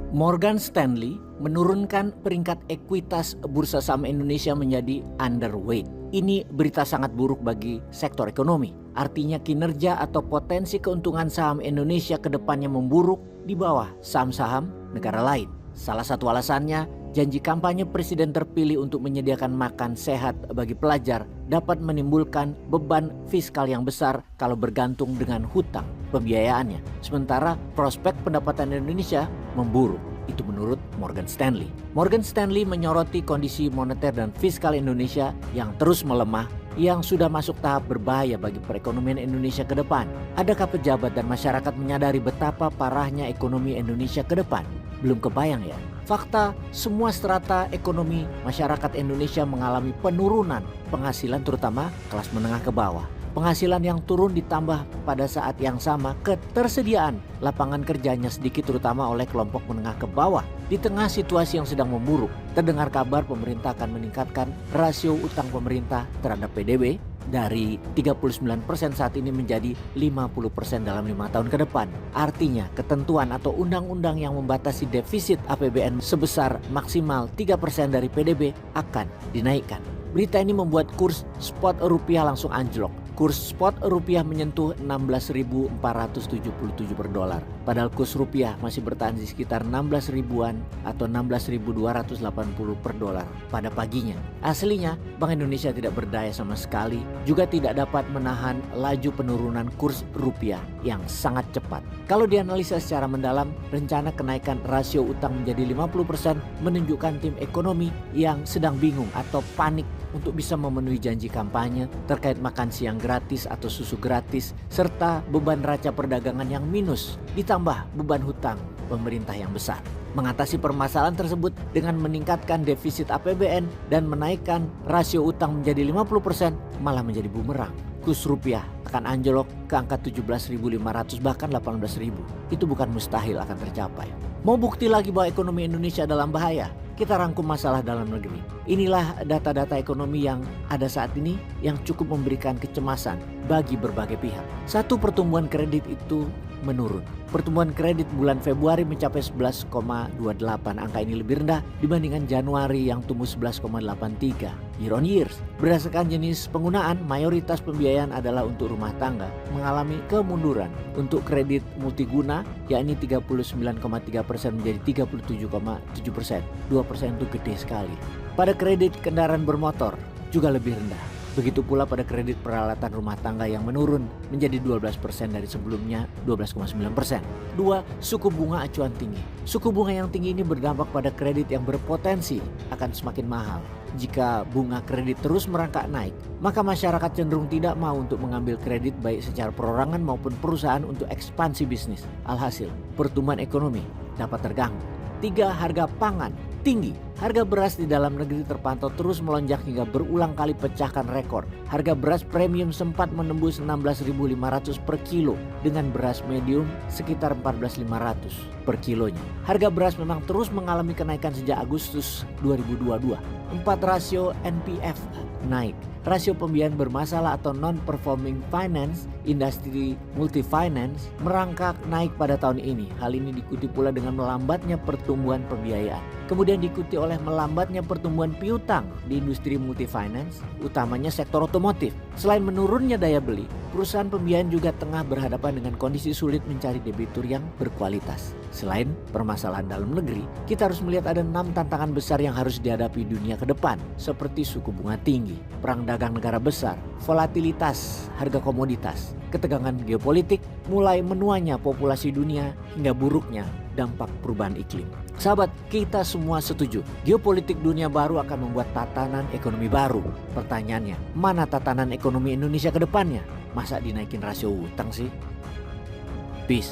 Morgan Stanley menurunkan peringkat ekuitas bursa saham Indonesia menjadi underweight. Ini berita sangat buruk bagi sektor ekonomi. Artinya kinerja atau potensi keuntungan saham Indonesia ke depannya memburuk di bawah saham-saham negara lain. Salah satu alasannya, janji kampanye presiden terpilih untuk menyediakan makan sehat bagi pelajar dapat menimbulkan beban fiskal yang besar kalau bergantung dengan hutang pembiayaannya. Sementara prospek pendapatan Indonesia memburuk. Itu menurut Morgan Stanley. Morgan Stanley menyoroti kondisi moneter dan fiskal Indonesia yang terus melemah, yang sudah masuk tahap berbahaya bagi perekonomian Indonesia ke depan. Adakah pejabat dan masyarakat menyadari betapa parahnya ekonomi Indonesia ke depan? Belum kebayang ya. Fakta, semua strata ekonomi masyarakat Indonesia mengalami penurunan penghasilan, terutama kelas menengah ke bawah. Penghasilan yang turun ditambah pada saat yang sama ketersediaan lapangan kerjanya sedikit, terutama oleh kelompok menengah ke bawah. Di tengah situasi yang sedang memburuk, terdengar kabar pemerintah akan meningkatkan rasio utang pemerintah terhadap PDB dari 39% saat ini menjadi 50% dalam 5 tahun ke depan. Artinya ketentuan atau undang-undang yang membatasi defisit APBN sebesar maksimal 3% dari PDB akan dinaikkan. Berita ini membuat kurs spot rupiah langsung anjlok. Kurs spot rupiah menyentuh 16.477 per dolar. Padahal kurs rupiah masih bertahan di sekitar 16 ribuan atau 16.280 per dolar pada paginya. Aslinya Bank Indonesia tidak berdaya sama sekali, juga tidak dapat menahan laju penurunan kurs rupiah yang sangat cepat. Kalau dianalisa secara mendalam, rencana kenaikan rasio utang menjadi 50% menunjukkan tim ekonomi yang sedang bingung atau panik untuk bisa memenuhi janji kampanye terkait makan siang gratis atau susu gratis, serta beban neraca perdagangan yang minus, ditambah beban hutang pemerintah yang besar. Mengatasi permasalahan tersebut dengan meningkatkan defisit APBN dan menaikkan rasio utang menjadi 50% malah menjadi bumerang. Kurs rupiah akan anjlok ke angka 17.500 bahkan 18.000. Itu bukan mustahil akan tercapai. Mau bukti lagi bahwa ekonomi Indonesia dalam bahaya? Kita rangkum masalah dalam negeri. Inilah data-data ekonomi yang ada saat ini yang cukup memberikan kecemasan bagi berbagai pihak. Satu, pertumbuhan kredit itu menurun. Pertumbuhan kredit bulan Februari mencapai 11,28. Angka ini lebih rendah dibandingkan Januari yang tumbuh 11,83 year on year. Berdasarkan jenis penggunaan, mayoritas pembiayaan adalah untuk rumah tangga mengalami kemunduran. Untuk kredit multiguna yakni 39,3% menjadi 37,7%. 2% itu gede sekali. Pada kredit kendaraan bermotor juga lebih rendah. Begitu pula pada kredit peralatan rumah tangga yang menurun menjadi 12% dari sebelumnya 12,9%. 2. Suku bunga acuan tinggi. Suku bunga yang tinggi ini berdampak pada kredit yang berpotensi akan semakin mahal. Jika bunga kredit terus merangkak naik, maka masyarakat cenderung tidak mau untuk mengambil kredit baik secara perorangan maupun perusahaan untuk ekspansi bisnis. Alhasil, pertumbuhan ekonomi dapat terganggu. 3. Harga pangan tinggi. Harga beras di dalam negeri terpantau terus melonjak hingga berulang kali pecahkan rekor. Harga beras premium sempat menembus 16.500 per kilo dengan beras medium sekitar 14.500 per kilonya. Harga beras memang terus mengalami kenaikan sejak Agustus 2022. 4. Rasio NPF naik. Rasio pembiayaan bermasalah atau non-performing finance, industri multifinance merangkak naik pada tahun ini. Hal ini diikuti pula dengan melambatnya pertumbuhan pembiayaan. Kemudian diikuti oleh melambatnya pertumbuhan piutang di industri multifinance, utamanya sektor otomotif. Selain menurunnya daya beli, perusahaan pembiayaan juga tengah berhadapan dengan kondisi sulit mencari debitur yang berkualitas. Selain permasalahan dalam negeri, kita harus melihat ada 6 tantangan besar yang harus dihadapi dunia ke depan, seperti suku bunga tinggi, perang dagang negara besar, volatilitas harga komoditas, ketegangan geopolitik, mulai menuanya populasi dunia, hingga buruknya dampak perubahan iklim. Sahabat, kita semua setuju geopolitik dunia baru akan membuat tatanan ekonomi baru. Pertanyaannya, mana tatanan ekonomi Indonesia ke depannya? Masa dinaikin rasio utang sih? Peace.